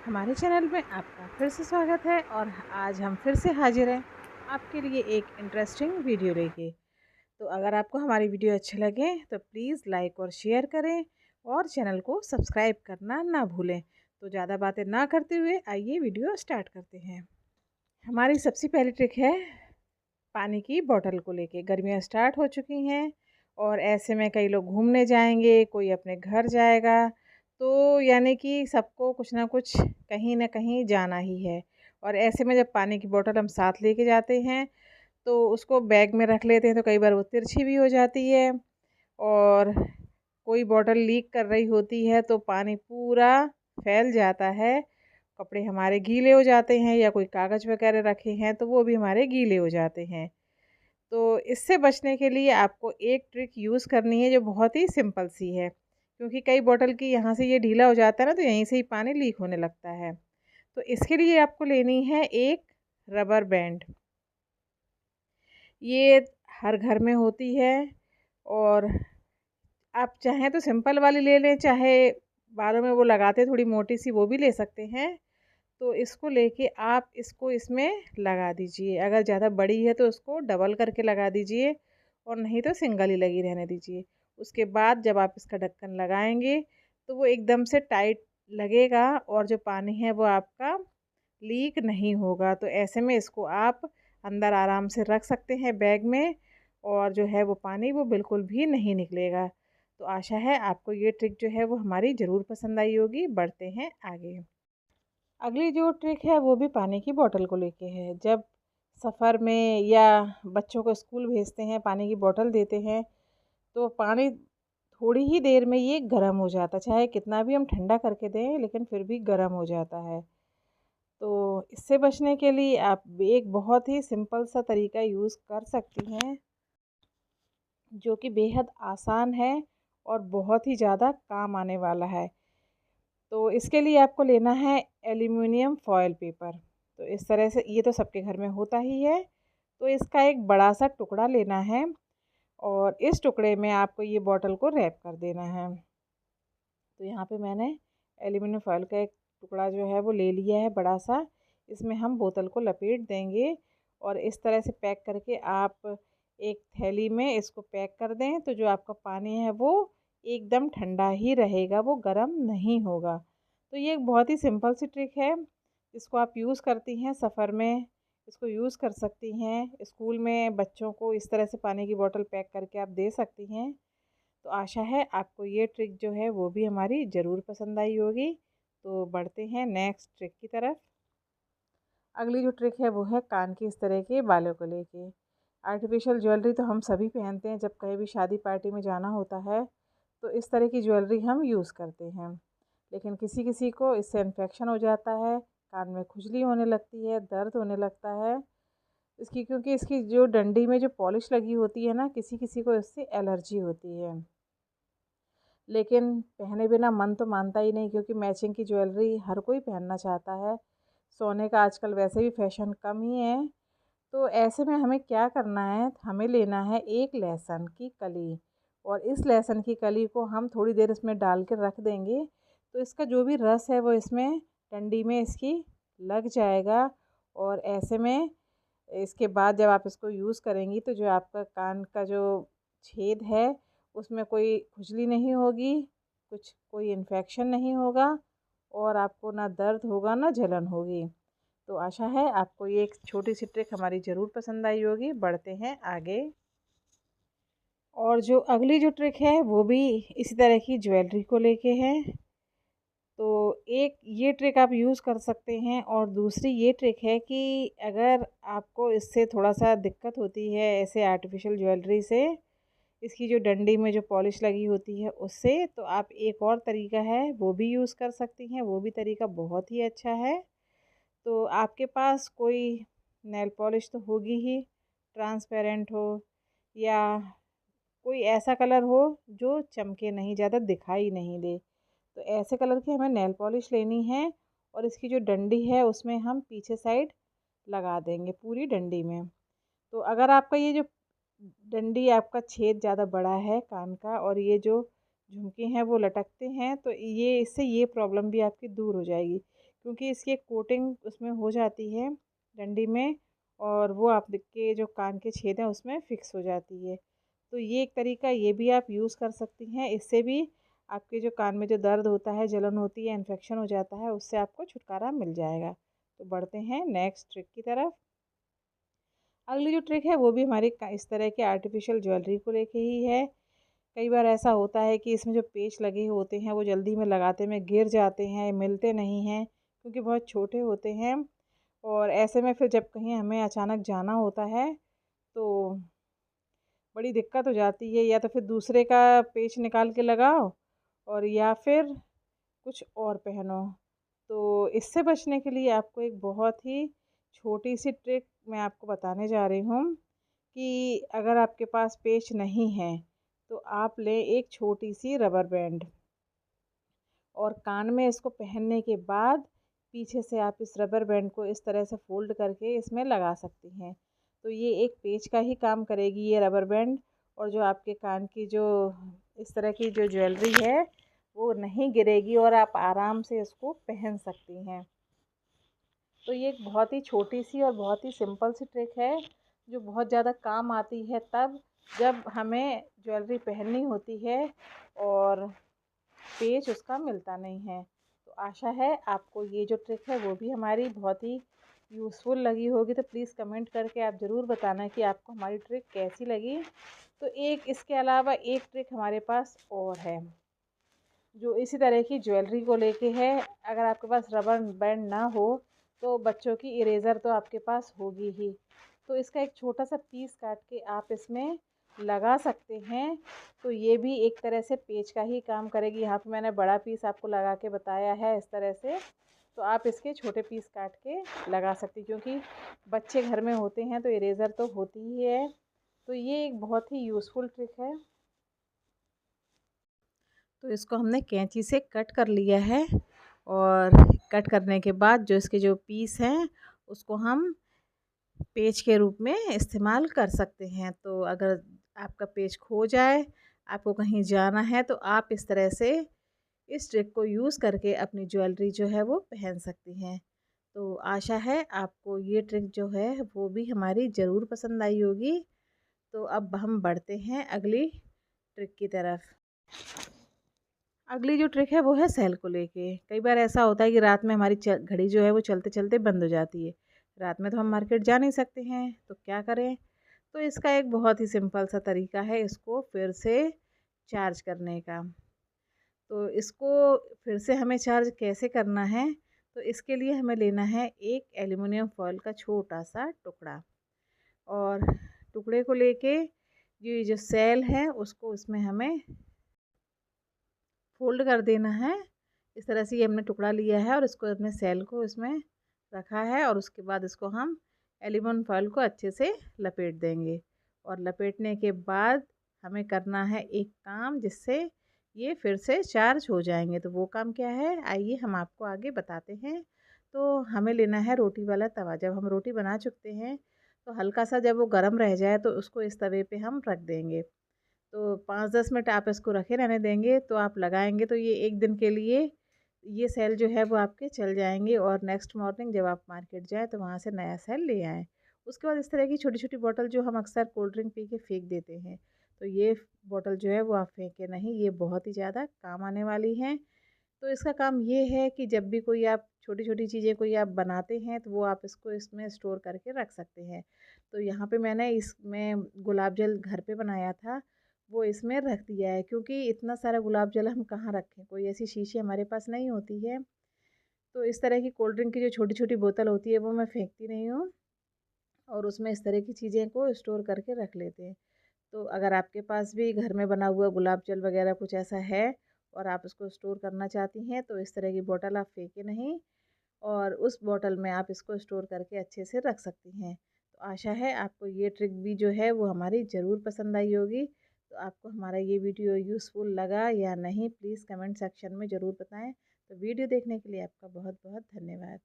हमारे चैनल में आपका फिर से स्वागत है और आज हम फिर से हाजिर हैं आपके लिए एक इंटरेस्टिंग वीडियो लेके। तो अगर आपको हमारी वीडियो अच्छी लगे तो प्लीज़ लाइक और शेयर करें और चैनल को सब्सक्राइब करना ना भूलें। तो ज़्यादा बातें ना करते हुए आइए वीडियो स्टार्ट करते हैं। हमारी सबसे पहली ट्रिक है पानी की बोतल को लेके। गर्मियाँ स्टार्ट हो चुकी हैं और ऐसे में कई लोग घूमने जाएंगे, कोई अपने घर जाएगा, तो यानी कि सबको कुछ ना कुछ कहीं न कहीं जाना ही है। और ऐसे में जब पानी की बोतल हम साथ लेके जाते हैं तो उसको बैग में रख लेते हैं तो कई बार वो तिरछी भी हो जाती है और कोई बॉटल लीक कर रही होती है तो पानी पूरा फैल जाता है। कपड़े हमारे गीले हो जाते हैं या कोई कागज़ वगैरह रखे हैं तो वो भी हमारे गीले हो जाते हैं। तो इससे बचने के लिए आपको एक ट्रिक यूज़ करनी है जो बहुत ही सिंपल सी है, क्योंकि कई बॉटल की यहाँ से ये ढीला हो जाता है ना तो यहीं से ही पानी लीक होने लगता है। तो इसके लिए आपको लेनी है एक रबर बैंड। ये हर घर में होती है और आप चाहें तो सिंपल वाली ले लें, चाहे बालों में वो लगाते थोड़ी मोटी सी वो भी ले सकते हैं। तो इसको लेके आप इसको इसमें लगा दीजिए। अगर ज़्यादा बड़ी है तो उसको डबल करके लगा दीजिए और नहीं तो सिंगल ही लगी रहने दीजिए। उसके बाद जब आप इसका ढक्कन लगाएंगे तो वो एकदम से टाइट लगेगा और जो पानी है वो आपका लीक नहीं होगा। तो ऐसे में इसको आप अंदर आराम से रख सकते हैं बैग में और जो है वो पानी वो बिल्कुल भी नहीं निकलेगा। तो आशा है आपको ये ट्रिक जो है वो हमारी ज़रूर पसंद आई होगी। बढ़ते हैं आगे। अगली जो ट्रिक है वो भी पानी की बोतल को लेके है। जब सफ़र में या बच्चों को स्कूल भेजते हैं, पानी की बोतल देते हैं, तो पानी थोड़ी ही देर में ये गर्म हो जाता है। चाहे कितना भी हम ठंडा करके दें लेकिन फिर भी गर्म हो जाता है। तो इससे बचने के लिए आप एक बहुत ही सिंपल सा तरीका यूज़ कर सकती हैं, जो कि बेहद आसान है और बहुत ही ज़्यादा काम आने वाला है। तो इसके लिए आपको लेना है एल्युमिनियम फॉयल पेपर। तो इस तरह से ये तो सबके घर में होता ही है। तो इसका एक बड़ा सा टुकड़ा लेना है और इस टुकड़े में आपको ये बॉटल को रैप कर देना है। तो यहाँ पे मैंने एल्युमिनियम फॉयल का एक टुकड़ा जो है वो ले लिया है बड़ा सा। इसमें हम बोतल को लपेट देंगे और इस तरह से पैक करके आप एक थैली में इसको पैक कर दें तो जो आपका पानी है वो एकदम ठंडा ही रहेगा, वो गर्म नहीं होगा। तो ये एक बहुत ही सिंपल सी ट्रिक है, इसको आप यूज़ करती हैं सफ़र में, इसको यूज़ कर सकती हैं स्कूल में बच्चों को इस तरह से पानी की बोतल पैक करके आप दे सकती हैं। तो आशा है आपको ये ट्रिक जो है वो भी हमारी ज़रूर पसंद आई होगी। तो बढ़ते हैं नेक्स्ट ट्रिक की तरफ। अगली जो ट्रिक है वो है कान के इस तरह के बालों को लेके। आर्टिफिशियल ज्वेलरी तो हम सभी पहनते हैं जब कहीं भी शादी पार्टी में जाना होता है, तो इस तरह की ज्वेलरी हम यूज़ करते हैं। लेकिन किसी किसी को इससे इन्फेक्शन हो जाता है, कान में खुजली होने लगती है, दर्द होने लगता है इसकी, क्योंकि इसकी जो डंडी में जो पॉलिश लगी होती है ना, किसी किसी को इससे एलर्जी होती है। लेकिन पहने बिना मन तो मानता ही नहीं, क्योंकि मैचिंग की ज्वेलरी हर कोई पहनना चाहता है। सोने का आजकल वैसे भी फैशन कम ही है। तो ऐसे में हमें क्या करना है, हमें लेना है एक लहसुन की कली और इस लहसुन की कली को हम थोड़ी देर इसमें डाल के रख देंगे तो इसका जो भी रस है वो इसमें डंडी में इसकी लग जाएगा। और ऐसे में इसके बाद जब आप इसको यूज़ करेंगी तो जो आपका कान का जो छेद है उसमें कोई खुजली नहीं होगी, कुछ कोई इन्फेक्शन नहीं होगा और आपको ना दर्द होगा ना जलन होगी। तो आशा है आपको ये एक छोटी सी ट्रिक हमारी ज़रूर पसंद आई होगी। बढ़ते हैं आगे। और जो अगली जो ट्रिक है वो भी इसी तरह की ज्वेलरी को लेके है। तो एक ये ट्रिक आप यूज़ कर सकते हैं और दूसरी ये ट्रिक है कि अगर आपको इससे थोड़ा सा दिक्कत होती है ऐसे आर्टिफिशियल ज्वेलरी से, इसकी जो डंडी में जो पॉलिश लगी होती है उससे, तो आप एक और तरीका है वो भी यूज़ कर सकती हैं। वो भी तरीका बहुत ही अच्छा है। तो आपके पास कोई नेल पॉलिश तो होगी ही, ट्रांसपेरेंट हो या कोई ऐसा कलर हो जो चमके नहीं, ज़्यादा दिखाई नहीं दे। तो ऐसे कलर की हमें नेल पॉलिश लेनी है और इसकी जो डंडी है उसमें हम पीछे साइड लगा देंगे पूरी डंडी में। तो अगर आपका ये जो डंडी आपका छेद ज़्यादा बड़ा है कान का और ये जो झुमके हैं वो लटकते हैं तो ये इससे ये प्रॉब्लम भी आपकी दूर हो जाएगी, क्योंकि इसकी एक कोटिंग उसमें हो जाती है डंडी में, और वो आपके जो कान के छेद हैं उसमें फ़िक्स हो जाती है। तो ये एक तरीका ये भी आप यूज़ कर सकती हैं। इससे भी आपके जो कान में जो दर्द होता है, जलन होती है, इन्फेक्शन हो जाता है, उससे आपको छुटकारा मिल जाएगा। तो बढ़ते हैं नेक्स्ट ट्रिक की तरफ। अगली जो ट्रिक है वो भी हमारी इस तरह के आर्टिफिशियल ज्वेलरी को लेके ही है। कई बार ऐसा होता है कि इसमें जो पेच लगे होते हैं वो जल्दी में लगाते में गिर जाते हैं, मिलते नहीं हैं, क्योंकि बहुत छोटे होते हैं। और ऐसे में फिर जब कहीं हमें अचानक जाना होता है तो बड़ी दिक्कत हो जाती है। या तो फिर दूसरे का पेच निकाल के लगाओ, और या फिर कुछ और पहनो। तो इससे बचने के लिए आपको एक बहुत ही छोटी सी ट्रिक मैं आपको बताने जा रही हूँ, कि अगर आपके पास पेच नहीं है तो आप लें एक छोटी सी रबर बैंड, और कान में इसको पहनने के बाद पीछे से आप इस रबर बैंड को इस तरह से फ़ोल्ड करके इसमें लगा सकती हैं। तो ये एक पेच का ही काम करेगी ये रबर बैंड, और जो आपके कान की जो इस तरह की जो ज्वेलरी है वो नहीं गिरेगी, और आप आराम से इसको पहन सकती हैं। तो ये एक बहुत ही छोटी सी और बहुत ही सिंपल सी ट्रिक है, जो बहुत ज़्यादा काम आती है तब जब हमें ज्वेलरी पहननी होती है और पेच उसका मिलता नहीं है। तो आशा है आपको ये जो ट्रिक है वो भी हमारी बहुत ही यूज़फुल लगी होगी। तो प्लीज़ कमेंट करके आप ज़रूर बताना कि आपको हमारी ट्रिक कैसी लगी। तो एक इसके अलावा एक ट्रिक हमारे पास और है, जो इसी तरह की ज्वेलरी को लेके है। अगर आपके पास रबर बैंड ना हो तो बच्चों की इरेज़र तो आपके पास होगी ही। तो इसका एक छोटा सा पीस काट के आप इसमें लगा सकते हैं। तो ये भी एक तरह से पेच का ही काम करेगी। यहाँ पे मैंने बड़ा पीस आपको लगा के बताया है इस तरह से। तो आप इसके छोटे पीस काट के लगा सकती, क्योंकि बच्चे घर में होते हैं तो इरेज़र तो होती ही है। तो ये एक बहुत ही यूज़फुल ट्रिक है। तो इसको हमने कैंची से कट कर लिया है, और कट करने के बाद जो इसके जो पीस हैं उसको हम पेज के रूप में इस्तेमाल कर सकते हैं। तो अगर आपका पेज खो जाए, आपको कहीं जाना है, तो आप इस तरह से इस ट्रिक को यूज़ करके अपनी ज्वेलरी जो है वो पहन सकती हैं। तो आशा है आपको ये ट्रिक जो है वो भी हमारी ज़रूर पसंद आई होगी। तो अब हम बढ़ते हैं अगली ट्रिक की तरफ। अगली जो ट्रिक है वो है सेल को लेके। कई बार ऐसा होता है कि रात में हमारी घड़ी जो है वो चलते-चलते बंद हो जाती है। रात में तो हम मार्केट जा नहीं सकते हैं, तो क्या करें? तो इसका एक बहुत ही सिंपल सा तरीका है इसको फिर से चार्ज करने का। तो इसको फिर से हमें चार्ज कैसे करना है? तो इसके लिए हमें लेना है एक एल्युमिनियम फॉयल का छोटा-सा टुकड़ा, और टुकड़े को लेके ये जो सेल है उसको उसमें हमें फ़ोल्ड कर देना है। इस तरह से ये हमने टुकड़ा लिया है और इसको अपने सेल को इसमें रखा है, और उसके बाद इसको हम एल्युमिनियम फॉयल को अच्छे से लपेट देंगे। और लपेटने के बाद हमें करना है एक काम, जिससे ये फिर से चार्ज हो जाएँगे। तो वो काम क्या है? आइए हम आपको आगे बताते हैं। तो हमें लेना है रोटी वाला तवा। जब हम रोटी बना चुकते हैं तो हल्का-सा जब वो गरम रह जाए तो उसको इस तवे पे हम रख देंगे। तो 5-10 मिनट आप इसको रखे रहने देंगे, तो आप लगाएँगे तो ये 1 दिन के लिए ये सेल जो है वो आपके चल जाएँगे, और नेक्स्ट मॉर्निंग जब आप मार्केट जाएँ तो वहाँ से नया सेल ले आएँ। उसके बाद इस तरह की छोटी-छोटी बॉटल जो हम अक्सर कोल्ड ड्रिंक पी के फेंक देते हैं, तो ये बॉटल जो है वो आप फेंकें नहीं, ये बहुत ही ज़्यादा काम आने वाली हैं। तो इसका काम ये है कि जब भी कोई आप छोटी-छोटी चीज़ें कोई आप बनाते हैं तो वो आप इसको इसमें स्टोर करके रख सकते हैं। तो यहाँ पे मैंने इसमें गुलाब जल घर पे बनाया था, वो इसमें रख दिया है, क्योंकि इतना सारा गुलाब जल हम कहाँ रखें, कोई ऐसी शीशी हमारे पास नहीं होती है। तो इस तरह की कोल्ड ड्रिंक की जो छोटी-छोटी बोतल होती है वो मैं फेंकती नहीं हूँ, और उसमें इस तरह की चीज़ें को स्टोर करके रख लेते हैं। तो अगर आपके पास भी घर में बना हुआ गुलाब जल वगैरह कुछ ऐसा है और आप उसको स्टोर करना चाहती हैं, तो इस तरह की बॉटल आप फेंकें नहीं, और उस बॉटल में आप इसको स्टोर करके अच्छे से रख सकती हैं। तो आशा है आपको ये ट्रिक भी जो है वो हमारी ज़रूर पसंद आई होगी। तो आपको हमारा ये वीडियो यूज़फुल लगा या नहीं, प्लीज़ कमेंट सेक्शन में ज़रूर बताएँ। तो वीडियो देखने के लिए आपका बहुत-बहुत धन्यवाद।